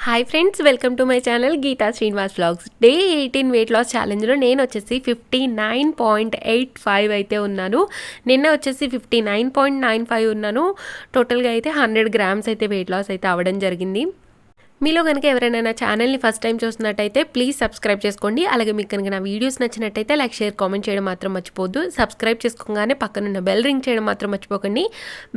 Hi friends, welcome to my channel Geetha Srinivas vlogs. Day 18 weight loss ఛాలెంజ్లో నేను వచ్చేసి 59.85 అయితే ఉన్నాను. నిన్న వచ్చేసి 59.95 ఉన్నాను. టోటల్గా అయితే 100 గ్రామ్స్ అయితే వెయిట్ లాస్ అయితే అవ్వడం జరిగింది. మీలో కనుక ఎవరైనా నా ఛానల్ని ఫస్ట్ టైం చూస్తున్నట్టయితే ప్లీజ్ సబ్స్క్రైబ్ చేసుకోండి. అలాగే మీకు కనుక నా వీడియోస్ నచ్చినట్టయితే లైక్, షేర్, కామెంట్ చేయడం మాత్రం మర్చిపోద్దు. సబ్స్క్రైబ్ చేసుకోగానే పక్కనున్న బెల్ రింగ్ చేయడం మాత్రం మర్చిపోకండి.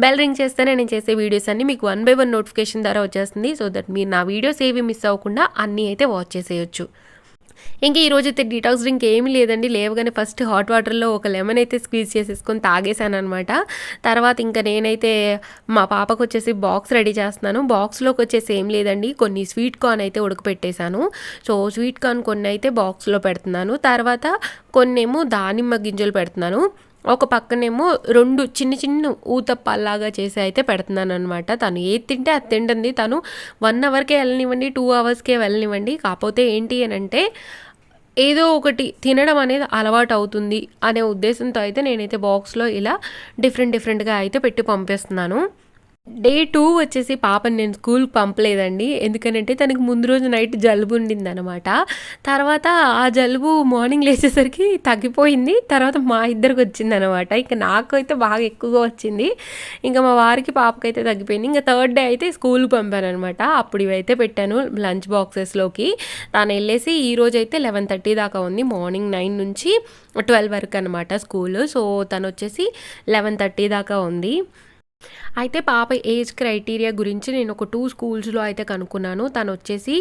బెల్ రింగ్ చేస్తేనే నేను చేసే వీడియోస్ అన్ని మీకు 1 by 1 నోటిఫికేషన్ ద్వారా వచ్చేస్తుంది. సో దట్ మీరు నా వీడియోస్ ఏవి మిస్ అవ్వకుండా అన్నీ అయితే వాచ్ చేసేయచ్చు. ఇంకా ఈరోజు అయితే డీటాక్స్ డ్రింక్ ఏమీ లేదండి. లేవగానే ఫస్ట్ హాట్ వాటర్లో ఒక లెమన్ అయితే స్క్వీజ్ చేసేసుకొని తాగేసాను అనమాట. తర్వాత ఇంకా నేనైతే మా పాపకు వచ్చేసి బాక్స్ రెడీ చేస్తున్నాను. బాక్స్లోకి వచ్చేసి ఏం లేదండి, కొన్ని స్వీట్ కార్న్ అయితే ఉడకపెట్టేశాను. సో స్వీట్ కార్న్ కొన్ని అయితే బాక్స్లో పెడుతున్నాను. తర్వాత కొన్నేమో దానిమ్మ గింజలు పెడుతున్నాను. ఒక పక్కనేమో 2 చిన్న చిన్న ఊతప్పాల్లాగా చేసి అయితే పెడుతున్నాను అనమాట. తను ఏది తింటే అది తింటుంది. తను 1 అవర్కే వెళ్ళనివ్వండి, 2 అవర్స్కే వెళ్ళనివ్వండి. కాకపోతే ఏంటి అని అంటే ఏదో ఒకటి తినడం అనేది అలవాటు అవుతుంది అనే ఉద్దేశంతో అయితే నేనైతే బాక్స్లో ఇలా డిఫరెంట్గా అయితే పెట్టి పంపిస్తున్నాను. డే 2 వచ్చేసి పాపని నేను స్కూల్కి పంపలేదండి. ఎందుకనంటే తనకి ముందు రోజు నైట్ జలుబు ఉండిందనమాట. తర్వాత ఆ జలుబు మార్నింగ్ లేచేసరికి తగ్గిపోయింది. తర్వాత మా ఇద్దరికి వచ్చిందనమాట. ఇంకా నాకు అయితే బాగా ఎక్కువగా వచ్చింది. ఇంకా మా వారికి పాపకైతే తగ్గిపోయింది. ఇంకా 3rd డే అయితే స్కూల్కి పంపాను అనమాట. అప్పుడు ఇవైతే పెట్టాను లంచ్ బాక్సెస్లోకి. తను వెళ్ళేసి ఈరోజు అయితే 11:30 దాకా ఉంది. మార్నింగ్ 9 నుంచి 12 వరకు అనమాట స్కూల్. సో తను వచ్చేసి 11:30 దాకా ఉంది. అయితే పాప ఏజ్ క్రైటీరియా గురించి నేను ఒక 2 స్కూల్స్లో అయితే కనుక్కున్నాను. తను వచ్చేసి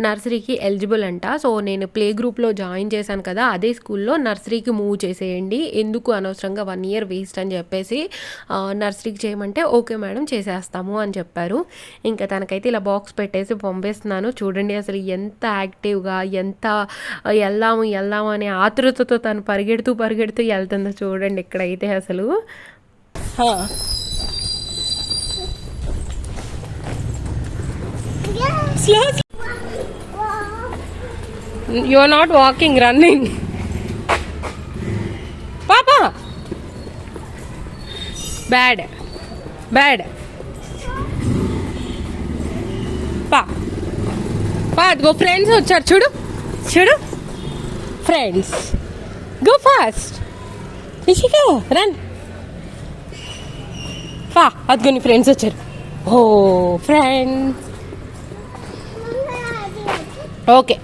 నర్సరీకి ఎలిజిబుల్ అంట. సో నేను ప్లే గ్రూప్లో జాయిన్ చేశాను కదా, అదే స్కూల్లో నర్సరీకి మూవ్ చేసేయండి, ఎందుకు అనవసరంగా 1 year వేస్ట్ అని చెప్పేసి నర్సరీకి చేయమంటే ఓకే మేడం చేసేస్తాము అని చెప్పారు. ఇంకా తనకైతే ఇలా బాక్స్ పెట్టేసి పంపిస్తున్నాను. చూడండి అసలు ఎంత యాక్టివ్గా, ఎంత వెళ్దాము అనే ఆతృతతో తను పరిగెడుతూ వెళ్తుందో చూడండి ఇక్కడైతే అసలు. You are not walking, running. Papa. Bad. Pa go friends వచ్చారు చూడు friends. Go fast. Ishika run. Pa అదిగోని ఫ్రెండ్స్ వచ్చారు. Oh friends. ఓకే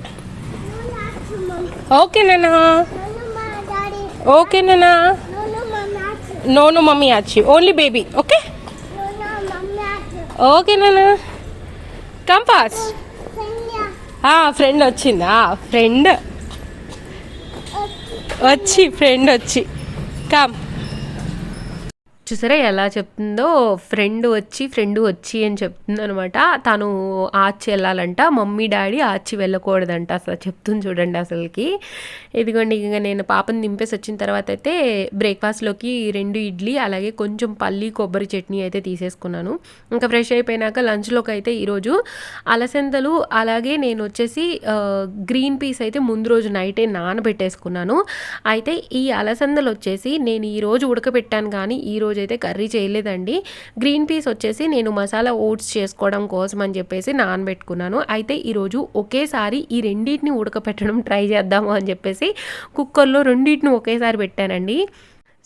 నాన్న. నో మమ్మీ ఆచి ఓన్లీ బేబీ. ఓకే నాన్న. Come fast. ఫ్రెండ్ వచ్చిందా? ఫ్రెండ్ వచ్చి కమ్. చూసారా ఎలా చెప్తుందో, ఫ్రెండ్ వచ్చి అని చెప్తుంది అనమాట. తను ఆచి వెళ్ళాలంట, మమ్మీ డాడీ ఆచి వెళ్ళకూడదంట. అసలు చెప్తుంది చూడండి అసలుకి. ఇదిగోండి ఇంకా నేను పాపని దింపేసి వచ్చిన తర్వాత అయితే బ్రేక్ఫాస్ట్లోకి 2 ఇడ్లీ అలాగే కొంచెం పల్లి కొబ్బరి చట్నీ అయితే తీసేసుకున్నాను. ఇంకా ఫ్రెష్ అయిపోయినాక లంచ్లోకి అయితే ఈరోజు అలసందలు అలాగే నేను వచ్చేసి గ్రీన్ పీస్ అయితే ముందు రోజు నైటే నానబెట్టేసుకున్నాను. అయితే ఈ అలసందలు వచ్చేసి నేను ఈరోజు ఉడకబెట్టాను, కానీ ఈరోజు అయితే కర్రీ చేయలేదండి. గ్రీన్ పీస్ వచ్చేసి నేను మసాలా ఓట్స్ చేసుకోవడం కోసం అని చెప్పేసి నానబెట్టుకున్నాను. అయితే ఈరోజు ఒకేసారి ఈ రెండింటిని ఉడకపెట్టడం ట్రై చేద్దాము అని చెప్పేసి కుక్కర్లో రెండింటిని ఒకేసారి పెట్టానండి.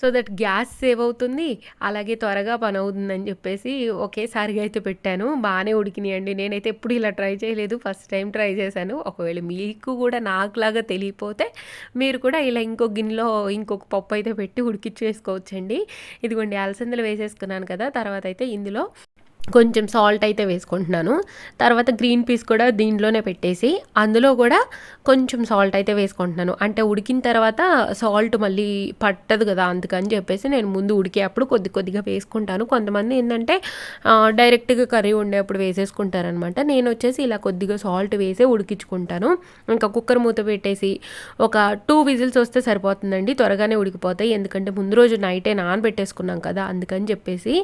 సో దట్ గ్యాస్ సేవ్ అవుతుంది, అలాగే త్వరగా పని అవుతుందని చెప్పేసి ఒకేసారిగా అయితే పెట్టాను. బాగానే ఉడికినాయండి. నేనైతే ఎప్పుడు ఇలా ట్రై చేయలేదు, ఫస్ట్ టైం ట్రై చేశాను. ఒకవేళ మీకు కూడా నాకులాగా తెలియపోతే మీరు కూడా ఇలా ఇంకో గిన్నెలో ఇంకొక పప్పు అయితే పెట్టి ఉడికిచ్చేసుకోవచ్చండి. ఇదిగోండి అలసందలు వేసేసుకున్నాను కదా. తర్వాత అయితే ఇందులో కొంచెం సాల్ట్ అయితే వేసుకుంటున్నాను. తర్వాత గ్రీన్ పీస్ కూడా దీంట్లోనే పెట్టేసి అందులో కూడా కొంచెం సాల్ట్ అయితే వేసుకుంటున్నాను. అంటే ఉడికిన తర్వాత సాల్ట్ మళ్ళీ పట్టదు కదా, అందుకని చెప్పేసి నేను ముందు ఉడికేటప్పుడు కొద్దిగా వేసుకుంటాను. కొంతమంది ఏంటంటే డైరెక్ట్గా కర్రీ ఉండేప్పుడు వేసేసుకుంటారనమాట. నేను వచ్చేసి ఇలా కొద్దిగా సాల్ట్ వేసి ఉడికించుకుంటాను. ఇంకా కుక్కర్ మూత పెట్టేసి ఒక 2 విజిల్స్ వస్తే సరిపోతుందండి, త్వరగానే ఉడికిపోతాయి. ఎందుకంటే ముందు రోజు నైటే నానబెట్టేసుకున్నాం కదా, అందుకని చెప్పేసి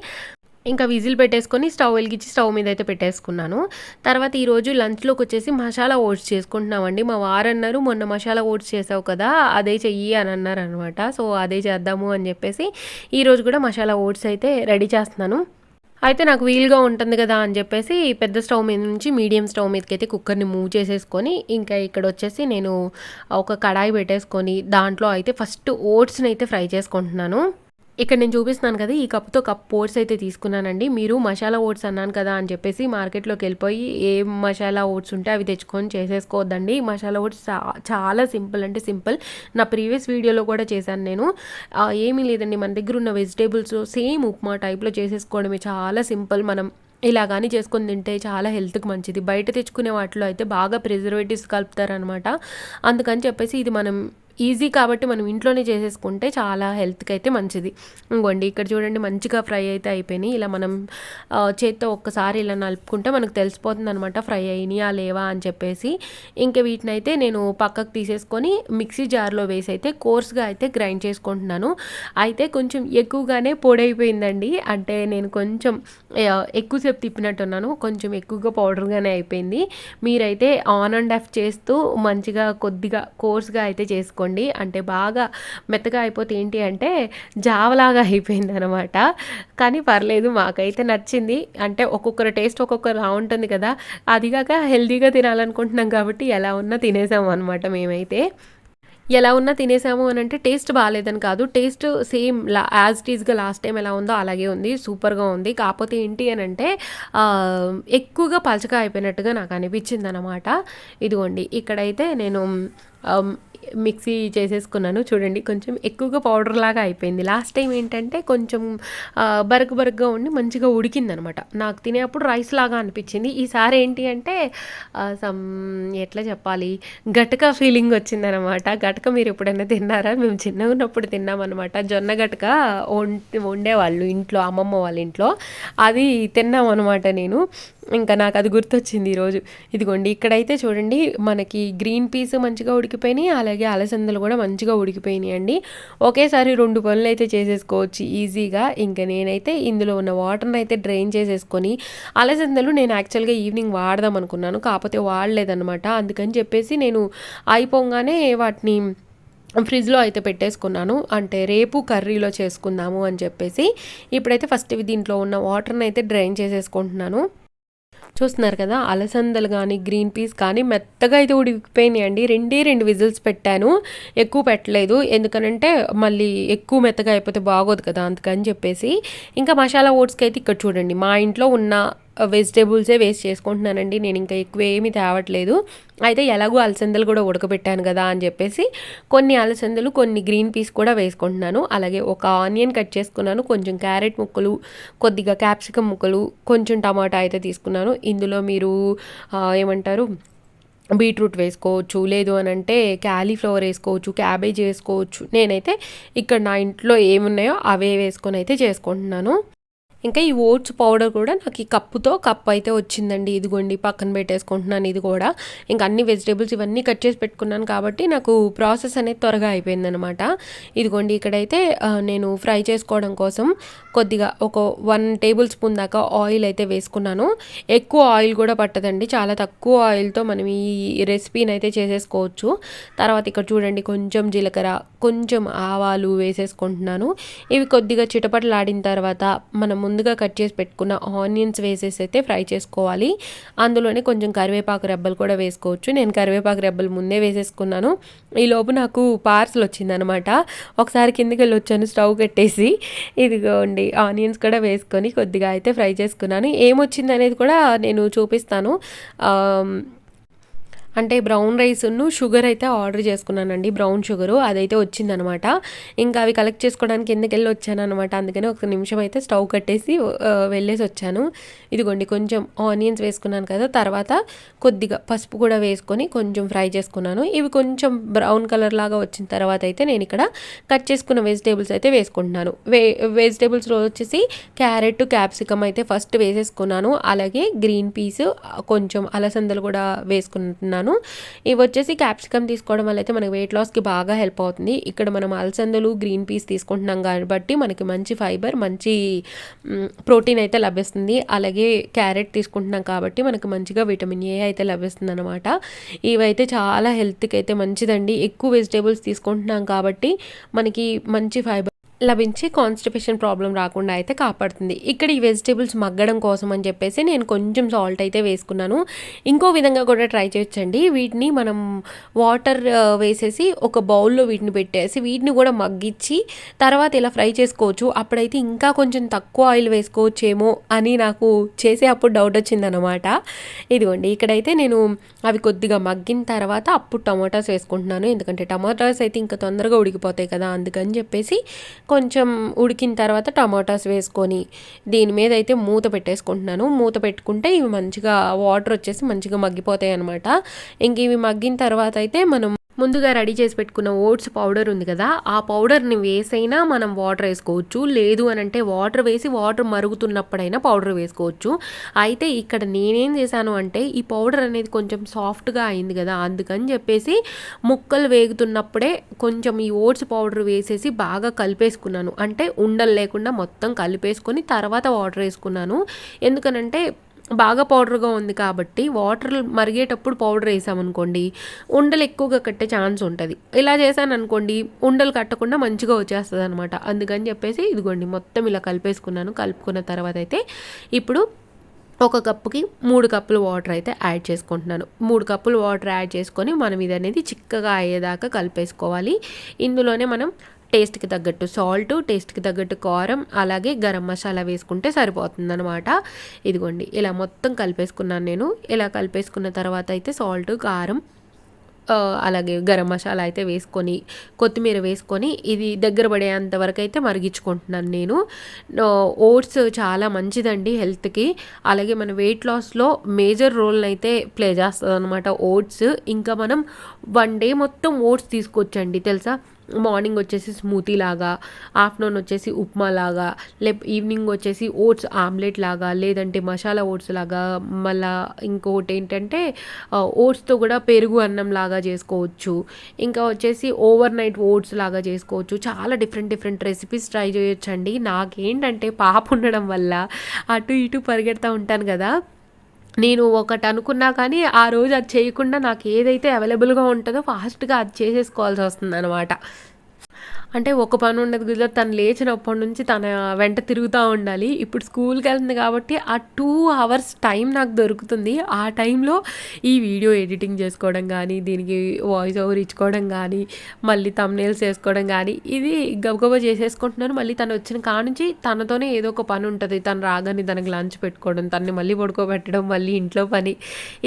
ఇంకా విజిల్ పెట్టేసుకొని స్టవ్ వెలిగించి స్టవ్ మీద అయితే పెట్టేసుకున్నాను. తర్వాత ఈరోజు లంచ్లోకి వచ్చేసి మసాలా ఓట్స్ చేసుకుంటున్నామండి. మా వారు అన్నారు, మొన్న మసాలా ఓట్స్ చేసావు కదా అదే చెయ్యి అని అన్నారు అనమాట. సో అదే చేద్దాము అని చెప్పేసి ఈరోజు కూడా మసాలా ఓట్స్ అయితే రెడీ చేస్తున్నాను. అయితే నాకు వీలుగా ఉంటుంది కదా అని చెప్పేసి పెద్ద స్టవ్ మీద నుంచి మీడియం స్టవ్ మీదకైతే కుక్కర్ని మూవ్ చేసేసుకొని ఇంకా ఇక్కడ వచ్చేసి నేను ఒక కడాయి పెట్టేసుకొని దాంట్లో అయితే ఫస్ట్ ఓట్స్ని అయితే ఫ్రై చేసుకుంటున్నాను. ఇక్కడ నేను చూపిస్తున్నాను కదా, ఈ కప్‌తో కప్ ఓట్స్ అయితే తీసుకున్నానండి. మీరు మసాలా ఓట్స్ అన్నాను కదా అని చెప్పేసి మార్కెట్‌లోకి వెళ్ళిపోయి ఏ మసాలా ఓట్స్ ఉంటే అవి తెచ్చుకొని చేసేసుకోవద్దండి. మసాలా ఓట్స్ చాలా సింపుల్ అంటే సింపుల్. నా ప్రీవియస్ వీడియోలో కూడా చేశాను నేను. ఏమీ లేదండి, మన దగ్గర ఉన్న వెజిటేబుల్స్ సేమ్ ఉప్మా టైప్‌లో చేసేసుకోవడమే, చాలా సింపుల్. మనం ఇలా గానీ చేసుకొని తింటే చాలా హెల్త్‌కి మంచిది. బయట తెచ్చుకునే వాటిలో అయితే బాగా ప్రిజర్వేటివ్స్ కలుపుతారనమాట. అందుకని చెప్పేసి ఇది మనం ఈజీ కాబట్టి మనం ఇంట్లోనే చేసేసుకుంటే చాలా హెల్త్‌కి అయితే మంచిది. ఇంగోండి ఇక్కడ చూడండి మంచిగా ఫ్రై అయితే అయిపోయినాయి. ఇలా మనం చేత్తో ఒక్కసారి ఇలా నలుపుకుంటే మనకు తెలిసిపోతుందనమాట ఫ్రై అయినాయా లేవా అని చెప్పేసి. ఇంక వీటినైతే నేను పక్కకు తీసేసుకొని మిక్సీ జార్‌లో వేసి అయితే కోర్స్‌గా అయితే గ్రైండ్ చేసుకుంటున్నాను. అయితే కొంచెం ఎక్కువగానే పొడైపోయిందండి. అంటే నేను కొంచెం ఎక్కువసేపు తిప్పినట్టున్నాను. కొంచెం ఎక్కువగా పౌడర్‌గానే అయిపోయింది. మీరైతే ఆన్ అండ్ ఆఫ్ చేస్తూ మంచిగా కొద్దిగా కోర్స్‌గా అయితే చేసుకోండి. అంటే బాగా మెత్తగా అయిపోతే ఏంటి అంటే జావలాగా అయిపోయిందనమాట. కానీ పర్లేదు, మాకైతే నచ్చింది. అంటే ఒక్కొక్కరి టేస్ట్ ఒక్కొక్కలా ఉంటుంది కదా! అది కాక హెల్తీగా తినాలనుకుంటున్నాం కాబట్టి ఎలా ఉన్నా తినేసాం అనమాట మేమైతే. ఎలా ఉన్నా తినేసాము అనంటే టేస్ట్ బాలేదని కాదు. టేస్ట్ సేమ్ యాజ్ ఇట్ ఈస్‌గా లాస్ట్ టైమ్ ఎలా ఉందో అలాగే ఉంది. సూపర్‌గా ఉంది. కాపోతే ఏంటి అనంటే ఎక్కువగా పలచగా అయిపోయినట్టుగా నాకు అనిపించిందనమాట. ఇదిగోండి ఇక్కడైతే నేను ఆహ్, మిక్సీ చేసేసుకున్నాను. చూడండి కొంచెం ఎక్కువగా పౌడర్ లాగా అయిపోయింది. లాస్ట్ టైం ఏంటంటే కొంచెం బరక బరకగా ఉండి మంచిగా ఉడికిందనమాట. నాకు తినేప్పుడు రైస్ లాగా అనిపించింది. ఈసారి ఏంటి అంటే సమ్ ఎట్లా చెప్పాలి, గటక ఫీలింగ్ వచ్చిందనమాట. గటక మీరు ఎప్పుడైనా తిన్నారా? మేము చిన్నగా ఉన్నప్పుడు తిన్నామనమాట. జొన్న గటక వండేవాళ్ళు ఇంట్లో, అమ్మమ్మ వాళ్ళ ఇంట్లో. అది తిన్నామనమాట నేను. ఇంకా నాకు అది గుర్తొచ్చింది ఈరోజు. ఇదిగోండి ఇక్కడైతే చూడండి మనకి గ్రీన్ పీస్ మంచిగా ఉడికిపోయినాయి. అలాగే అలసందలు కూడా మంచిగా ఉడికిపోయినాయండి. ఒకేసారి 2 పనులైతే చేసేసుకోవచ్చు ఈజీగా. ఇంక నేనైతే ఇందులో ఉన్న వాటర్‌ని అయితే డ్రైన్ చేసేసుకొని, అలసందలు నేను యాక్చువల్‌గా ఈవినింగ్ వాడదాం అనుకున్నాను. కాపోతే వాడలేదనమాట. అందుకని చెప్పేసి నేను అయిపోంగానే వాటిని ఫ్రిడ్జ్‌లో అయితే పెట్టేసుకున్నాను. అంటే రేపు కర్రీలో చేసుకుందాము అని చెప్పేసి. ఇప్పుడైతే ఫస్ట్ దీంట్లో ఉన్న వాటర్‌ని అయితే డ్రైన్ చేసేసుకుంటున్నాను. చూస్తున్నారు కదా, అలసందలు కానీ గ్రీన్ పీస్ కానీ మెత్తగా అయితే ఉడికిపోయినాయండి. 2 విజిల్స్ పెట్టాను, ఎక్కువ పెట్టలేదు. ఎందుకనంటే మళ్ళీ ఎక్కువ మెత్తగా అయిపోతే బాగోదు కదా, అందుకని చెప్పేసి. ఇంకా మసాలా ఓట్స్కి అయితే ఇక్కడ చూడండి మా ఇంట్లో ఉన్న వెజిటేబుల్సే వేస్ట్ చేసుకుంటున్నానండి. నేను ఇంకా ఎక్కువ ఏమీ తేవట్లేదు. అయితే ఎలాగో అలసందలు కూడా ఉడకబెట్టాను కదా అని చెప్పేసి కొన్ని అలసందలు కొన్ని గ్రీన్ పీస్ కూడా వేసుకుంటున్నాను. అలాగే ఒక ఆనియన్ కట్ చేసుకున్నాను, కొంచెం క్యారెట్ ముక్కలు, కొద్దిగా క్యాప్సికమ్ ముక్కలు, కొంచెం టమాటా అయితే తీసుకున్నాను. ఇందులో మీరు ఏమంటారు బీట్రూట్ వేసుకోవచ్చు, లేదు అని అంటే క్యాలీఫ్లవర్ వేసుకోవచ్చు, క్యాబేజ్ వేసుకోవచ్చు. నేనైతే ఇక్కడ నా ఇంట్లో ఏమున్నాయో అవే వేసుకొని అయితే చేసుకుంటున్నాను. ఇంకా ఈ ఓట్స్ పౌడర్ కూడా నాకు ఈ కప్పుతో కప్ అయితే వచ్చిందండి. ఇదిగోండి పక్కన పెట్టేసుకుంటున్నాను ఇది కూడా. ఇంకా అన్ని వెజిటేబుల్స్ ఇవన్నీ కట్ చేసి పెట్టుకున్నాను కాబట్టి నాకు ప్రాసెస్ అనేది త్వరగా అయిపోయిందనమాట. ఇదిగోండి ఇక్కడైతే నేను ఫ్రై చేసుకోవడం కోసం కొద్దిగా ఒక 1 టేబుల్ స్పూన్ దాకా ఆయిల్ అయితే వేసుకున్నాను. ఎక్కువ ఆయిల్ కూడా పట్టదండి, చాలా తక్కువ ఆయిల్తో మనం ఈ రెసిపీని అయితే చేసేసుకోవచ్చు. తర్వాత ఇక్కడ చూడండి కొంచెం జీలకర్ర, కొంచెం ఆవాలు వేసేసుకుంటున్నాను. ఇవి కొద్దిగా చిటపటలాడిన తర్వాత మనం ముందుగా కట్ చేసి పెట్టుకున్న ఆనియన్స్ వేసేసి అయితే ఫ్రై చేసుకోవాలి. అందులోనే కొంచెం కరివేపాకు రెబ్బలు కూడా వేసుకోవచ్చు. నేను కరివేపాకు రెబ్బలు ముందే వేసేసుకున్నాను. ఈలోపు నాకు పార్సల్ వచ్చిందనమాట. ఒకసారి కిందకి వెళ్ళి వచ్చాను స్టవ్ కట్టేసి. ఇదిగోండి ఆనియన్స్ కూడా వేసుకొని కొద్దిగా అయితే ఫ్రై చేసుకున్నాను. ఏమొచ్చింది అనేది కూడా నేను చూపిస్తాను. అంటే బ్రౌన్ రైస్‌ను షుగర్ అయితే ఆర్డర్ చేసుకున్నానండి. బ్రౌన్ షుగరు అదైతే వచ్చిందనమాట. ఇంకా అవి కలెక్ట్ చేసుకోవడానికి కిందకెళ్ళి వచ్చాననమాట. అందుకని ఒక నిమిషం అయితే స్టవ్ కట్టేసి వెళ్ళేసి వచ్చాను. ఇదిగోండి కొంచెం ఆనియన్స్ వేసుకున్నాను కదా, తర్వాత కొద్దిగా పసుపు కూడా వేసుకొని కొంచెం ఫ్రై చేసుకున్నాను. ఇవి కొంచెం బ్రౌన్ కలర్ లాగా వచ్చిన తర్వాత అయితే నేను ఇక్కడ కట్ చేసుకున్న వెజిటేబుల్స్ అయితే వేసుకుంటున్నాను. వెజిటేబుల్స్‌లో వచ్చేసి క్యారెట్, క్యాప్సికమ్ అయితే ఫస్ట్ వేసేసుకున్నాను. అలాగే గ్రీన్ పీస్, కొంచెం అలసందలు కూడా వేసుకుంటున్నాను. ఇవి వచ్చేసి క్యాప్సికమ్ తీసుకోవడం వల్ల అయితే మనకి వెయిట్ లాస్కి బాగా హెల్ప్ అవుతుంది. ఇక్కడ మనం అలసందలు, గ్రీన్ పీస్ తీసుకుంటున్నాం కాబట్టి మనకి మంచి ఫైబర్, మంచి ప్రోటీన్ అయితే లభిస్తుంది. అలాగే క్యారెట్ తీసుకుంటున్నాం కాబట్టి మనకు మంచిగా విటమిన్ ఏ అయితే లభిస్తుంది అనమాట. ఇవైతే చాలా హెల్త్కి అయితే మంచిదండి. ఎక్కువ వెజిటేబుల్స్ తీసుకుంటున్నాం కాబట్టి మనకి మంచి ఫైబర్ లభించి కాన్‌స్టిపేషన్ ప్రాబ్లమ్ రాకుండా అయితే కాపాడుతుంది. ఇక్కడ ఈ వెజిటబుల్స్ మగ్గడం కోసం అని చెప్పేసి నేను కొంచెం సాల్ట్ అయితే వేసుకున్నాను. ఇంకో విధంగా కూడా ట్రై చేయొచ్చండి. వీటిని మనం వాటర్ వేసేసి ఒక బౌల్‌లో వీటిని పెట్టేసి వీటిని కూడా మగ్గిచ్చి తర్వాత ఇలా ఫ్రై చేసుకోవచ్చు. అప్పుడైతే ఇంకా కొంచెం తక్కువ ఆయిల్ వేసుకోవచ్చేమో అని నాకు చేసే అప్పుడు డౌట్ వచ్చిందనమాట. ఇదిగోండి ఇక్కడైతే నేను అవి కొద్దిగా మగ్గిన తర్వాత అప్పుడు టమాటాస్ వేసుకుంటున్నాను. ఎందుకంటే టమాటాస్ అయితే ఇంకా తొందరగా ఉడికిపోతాయి కదా! అందుకని చెప్పేసి కొంచెం ఉడికిన తర్వాత టమాటాస్ వేసుకొని దీని మీద అయితే మూత పెట్టేసుకుంటున్నాను. మూత పెట్టుకుంటే ఇవి మంచిగా వాటర్ వచ్చేసి మంచిగా మగ్గిపోతాయి అనమాట. ఇంక ఇవి మగ్గిన తర్వాత అయితే మనం ముందుగా రెడీ చేసి పెట్టుకున్న ఓట్స్ పౌడర్ ఉంది కదా, ఆ పౌడర్ని వేసైనా మనం వాటర్ వేసుకోవచ్చు. లేదు అని అంటే వాటర్ వేసి వాటర్ మరుగుతున్నప్పుడైనా పౌడర్ వేసుకోవచ్చు. అయితే ఇక్కడ నేనేం చేశాను అంటే ఈ పౌడర్ అనేది కొంచెం సాఫ్ట్గా అయింది కదా, అందుకని చెప్పేసి ముక్కలు వేగుతున్నప్పుడే కొంచెం ఈ ఓట్స్ పౌడర్ వేసేసి బాగా కలిపేసుకున్నాను. అంటే ఉండలు లేకుండా మొత్తం కలిపేసుకొని తర్వాత వాటర్ వేసుకున్నాను. ఎందుకనంటే బాగా పౌడర్గా ఉంది కాబట్టి వాటర్ మరిగేటప్పుడు పౌడర్ వేసామనుకోండి ఉండలు ఎక్కువగా కట్టే ఛాన్స్ ఉంటుంది. ఇలా చేశాను అనుకోండి ఉండలు కట్టకుండా మంచిగా వచ్చేస్తుంది అనమాట. అందుకని చెప్పేసి ఇదిగోండి మొత్తం ఇలా కలిపేసుకున్నాను. కలుపుకున్న తర్వాత అయితే ఇప్పుడు ఒక కప్పుకి 3 కప్పులు వాటర్ అయితే యాడ్ చేసుకుంటున్నాను. 3 కప్పులు వాటర్ యాడ్ చేసుకొని మనం ఇది అనేది చిక్కగా అయ్యేదాకా కలిపేసుకోవాలి. ఇందులోనే మనం టేస్ట్కి తగ్గట్టు సాల్ట్, టేస్ట్కి తగ్గట్టు కారం, అలాగే గరం మసాలా వేసుకుంటే సరిపోతుందనమాట. ఇదిగోండి ఇలా మొత్తం కలిపేసుకున్నాను నేను. ఇలా కలిపేసుకున్న తర్వాత అయితే సాల్ట్, కారం, అలాగే గరం మసాలా అయితే వేసుకొని కొత్తిమీర వేసుకొని ఇది దగ్గర పడేంత వరకు అయితే మరిగించుకుంటున్నాను నేను. ఓట్స్ చాలా మంచిదండి హెల్త్కి. అలాగే మన వెయిట్ లాస్లో మేజర్ రోల్ని అయితే ప్లే చేస్తుంది అనమాట ఓట్స్. ఇంకా మనం 1 డే మొత్తం ఓట్స్ తీసుకోవచ్చండి తెలుసా. మార్నింగ్ వచ్చేసి స్మూతీ లాగా, ఆఫ్టర్నూన్ వచ్చేసి ఉప్మా లాగా, ఈవినింగ్ వచ్చేసి ఓట్స్ ఆమ్లెట్ లాగా, లేదంటే మసాలా ఓట్స్ లాగా, మళ్ళా ఇంకొకటి ఏంటంటే ఓట్స్తో కూడా పెరుగు అన్నం లాగా చేసుకోవచ్చు. ఇంకా వచ్చేసి ఓవర్ నైట్ ఓట్స్ లాగా చేసుకోవచ్చు. చాలా డిఫరెంట్ రెసిపీస్ ట్రై చేయొచ్చండి. నాకేంటంటే పాప ఉండడం వల్ల అటు ఇటు పరిగెడతా ఉంటాను కదా, నేను ఒకటి అనుకున్నా కానీ ఆ రోజు అది చేయకుండా నాకు ఏదైతే అవైలబుల్గా ఉంటుందో ఫాస్ట్గా అది చేసేసుకోవాల్సి వస్తుందన్నమాట. అంటే ఒక పని ఉండదు కదా, తను లేచినప్పటి నుంచి తన వెంట తిరుగుతూ ఉండాలి. ఇప్పుడు స్కూల్కి వెళ్తుంది కాబట్టి ఆ 2 hours టైం నాకు దొరుకుతుంది. ఆ టైంలో ఈ వీడియో ఎడిటింగ్ చేసుకోవడం కానీ, దీనికి వాయిస్ ఓవర్ ఇచ్చుకోవడం కానీ, మళ్ళీ థంబ్నెయిల్స్ వేసుకోవడం కానీ, ఇది గబగబా చేసేసుకుంటున్నాను. మళ్ళీ తను వచ్చిన కానుంచి తనతోనే ఏదో ఒక పని ఉంటుంది. తను రాగానే తనకి లంచ్ పెట్టుకోవడం, తనని మళ్ళీ పడుకోబెట్టడం, మళ్ళీ ఇంట్లో పని,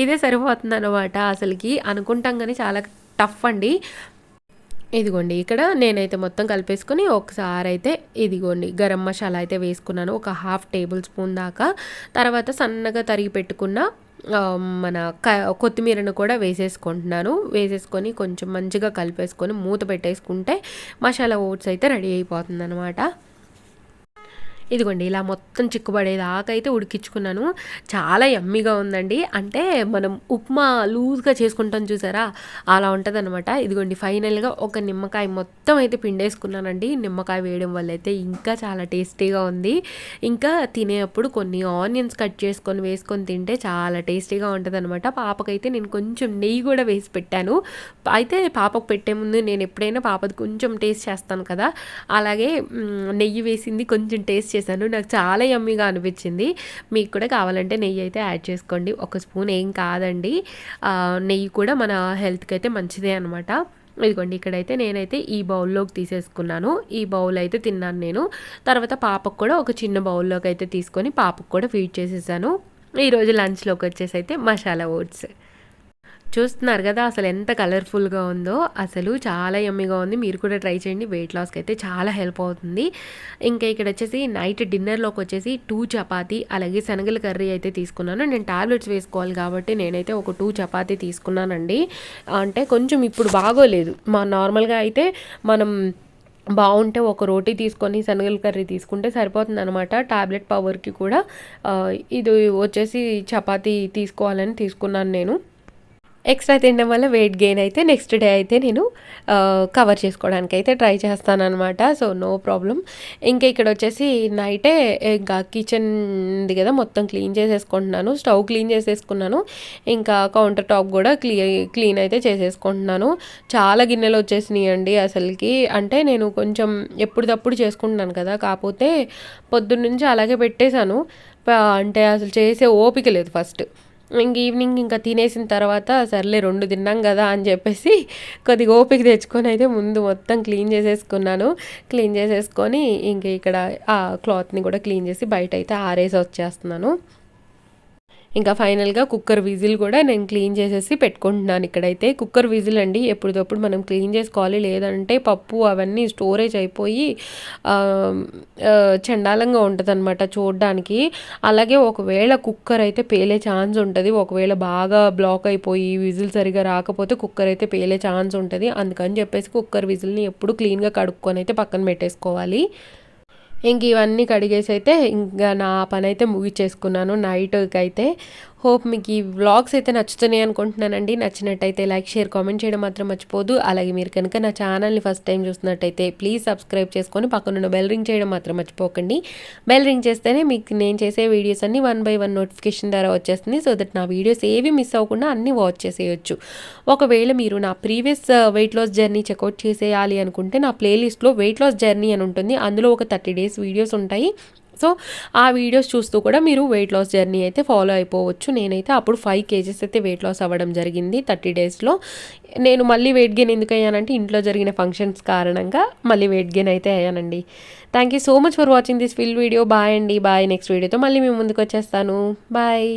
ఇదే సరిపోతుంది అనమాట. అసలుకి అనుకుంటాం కానీ చాలా టఫ్ అండి. ఇదిగోండి ఇక్కడ నేనైతే మొత్తం కలిపేసుకొని ఒకసారి అయితే ఇదిగోండి గరం మసాలా అయితే వేసుకున్నాను ఒక 1/2 టేబుల్ స్పూన్ దాకా. తర్వాత సన్నగా తరిగి పెట్టుకున్న మన కొత్తిమీరను కూడా వేసేసుకుంటున్నాను. వేసేసుకొని కొంచెం మంచిగా కలిపేసుకొని మూత పెట్టేసుకుంటే మసాలా ఓట్స్ అయితే రెడీ అయిపోతుంది అనమాట. ఇదిగోండి ఇలా మొత్తం చిక్కుబడేదాకా అయితే ఉడికించుకున్నాను. చాలా యమ్మీగా ఉందండి. అంటే మనం ఉప్మా లూజ్గా చేసుకుంటాం చూసారా, అలా ఉంటుందన్నమాట. ఇదిగోండి ఫైనల్గా ఒక నిమ్మకాయ మొత్తం అయితే పిండేసుకున్నానండి. నిమ్మకాయ వేయడం వల్ల అయితే ఇంకా చాలా టేస్టీగా ఉంది. ఇంకా తినేటప్పుడు కొన్ని ఆనియన్స్ కట్ చేసుకొని వేసుకొని తింటే చాలా టేస్టీగా ఉంటుంది అనమాట. పాపకైతే నేను కొంచెం నెయ్యి కూడా వేసి పెట్టాను. అయితే పాపకు పెట్టే ముందు నేను ఎప్పుడైనా పాపది కొంచెం టేస్ట్ చేస్తాను కదా, అలాగే నెయ్యి వేసింది కొంచెం టేస్ట్ చేశాను. నాకు చాలా యమ్మీగా అనిపించింది. మీకు కూడా కావాలంటే నెయ్యి అయితే యాడ్ చేసుకోండి. 1 స్పూన్ ఏం కాదండి. నెయ్యి కూడా మన హెల్త్కి అయితే మంచిదే అనమాట. ఇదిగోండి ఇక్కడైతే నేనైతే ఈ బౌల్లోకి తీసేసుకున్నాను. ఈ బౌల్ అయితే తిన్నాను నేను. తర్వాత పాపకు కూడా ఒక చిన్న బౌల్లోకి అయితే తీసుకొని పాపకు కూడా ఫీడ్ చేసేసాను. ఈరోజు లంచ్లోకి వచ్చేసి అయితే మసాలా ఓట్స్ చూస్తున్నారు కదా, అసలు ఎంత కలర్ఫుల్గా ఉందో. అసలు చాలా యమ్మీగా ఉంది. మీరు కూడా ట్రై చేయండి. వెయిట్ లాస్కి అయితే చాలా హెల్ప్ అవుతుంది. ఇంకా ఇక్కడ వచ్చేసి నైట్ డిన్నర్లోకి వచ్చేసి 2 చపాతీ అలాగే శనగల కర్రీ అయితే తీసుకున్నాను. నేను టాబ్లెట్స్ వేసుకోవాలి కాబట్టి నేనైతే ఒక 2 చపాతీ తీసుకున్నానండి. అంటే కొంచెం ఇప్పుడు బాగోలేదు. నార్మల్గా అయితే మనం బాగుంటే ఒక రోటీ తీసుకొని శనగల కర్రీ తీసుకుంటే సరిపోతుంది అనమాట. టాబ్లెట్ పవర్కి కూడా ఇది వచ్చేసి చపాతీ తీసుకోవాలని తీసుకున్నాను నేను. ఎక్స్ట్రా తినడం వల్ల వెయిట్ గెయిన్ అయితే నెక్స్ట్ డే అయితే నేను కవర్ చేసుకోవడానికి అయితే ట్రై చేస్తానన్నమాట. So no problem. ఇంకా ఇక్కడ వచ్చేసి నైటే ఇంకా కిచెన్ ఉంది కదా, మొత్తం క్లీన్ చేసేసుకుంటున్నాను. స్టవ్ క్లీన్ చేసేసుకున్నాను, ఇంకా కౌంటర్ టాప్ కూడా క్లీన్ అయితే చేసేసుకుంటున్నాను. చాలా గిన్నెలు వచ్చేసినాయి అండి అసలుకి. అంటే నేను కొంచెం ఎప్పుడప్పుడు చేసుకుంటున్నాను కదా, కాకపోతే పొద్దున్నుంచి అలాగే పెట్టేశాను. అంటే అసలు చేసే ఓపిక లేదు ఫస్ట్. ఇంక ఈవినింగ్ ఇంకా తినేసిన తర్వాత సర్లే 2 తిన్నాం కదా అని చెప్పేసి కొద్దిగా ఓపిక తెచ్చుకొని అయితే ముందు మొత్తం క్లీన్ చేసేసుకున్నాను. క్లీన్ చేసేసుకొని ఇంక ఇక్కడ ఆ క్లాత్ని కూడా క్లీన్ చేసి బయట అయితే ఆరేసి వచ్చేస్తున్నాను. ఇంకా ఫైనల్గా కుక్కర్ విజిల్ కూడా నేను క్లీన్ చేసేసి పెట్టుకుంటున్నాను. ఇక్కడైతే కుక్కర్ విజిల్ అండి ఎప్పటికప్పుడు మనం క్లీన్ చేసుకోవాలి, లేదంటే పప్పు అవన్నీ స్టోరేజ్ అయిపోయి చండాలంగా ఉంటుంది అనమాట చూడడానికి. అలాగే ఒకవేళ కుక్కర్ అయితే పేలే ఛాన్స్ ఉంటుంది. ఒకవేళ బాగా బ్లాక్ అయిపోయి విజిల్ సరిగా రాకపోతే కుక్కర్ అయితే పేలే ఛాన్స్ ఉంటుంది. అందుకని చెప్పేసి కుక్కర్ విజిల్ని ఎప్పుడు క్లీన్గా కడుక్కొని అయితే పక్కన పెట్టేసుకోవాలి. ఇంక ఇవన్నీ కడిగేసి అయితే ఇంకా నా పని అయితే ముగిచ్చేసుకున్నాను నైట్కి అయితే. హోప్ మీకు ఈ వ్లాగ్స్ అయితే నచ్చుతున్నాయి అనుకుంటున్నానండి. నచ్చినట్టయితే లైక్, షేర్, కామెంట్ చేయడం మాత్రం మర్చిపోదు. అలాగే మీరు కనుక నా ఛానల్ని ఫస్ట్ టైం చూస్తున్నట్టయితే ప్లీజ్ సబ్స్క్రైబ్ చేసుకొని పక్కనున్న బెల్ రింగ్ చేయడం మాత్రం మర్చిపోకండి. బెల్ రింగ్ చేస్తేనే మీకు నేను చేసే వీడియోస్ అన్నీ 1 by 1 నోటిఫికేషన్ ద్వారా వచ్చేస్తుంది. సో దట్ నా వీడియోస్ ఏవి మిస్ అవ్వకుండా అన్నీ వాచ్ చేసేయచ్చు. ఒకవేళ మీరు నా previous weight loss journey checkout చేసేయాలి అనుకుంటే నా ప్లేలిస్ట్లో వెయిట్ లాస్ జర్నీ అని ఉంటుంది. అందులో ఒక 30 days వీడియోస్ ఉంటాయి. సో ఆ వీడియోస్ చూస్తూ కూడా మీరు వెయిట్ లాస్ జర్నీ అయితే ఫాలో అయిపోవచ్చు. నేనైతే అప్పుడు 5 kgs అయితే వెయిట్ లాస్ అవ్వడం జరిగింది 30 daysలో. నేను మళ్ళీ వెయిట్ గెయిన్ ఎందుకు అయ్యానంటే ఇంట్లో జరిగిన ఫంక్షన్స్ కారణంగా మళ్ళీ వెయిట్ గెయిన్ అయితే అయ్యానండి. Thank you so much for watching this full video. Bye అండి, బాయ్. నెక్స్ట్ వీడియోతో మళ్ళీ మేము ముందుకు వచ్చేస్తాను. బాయ్.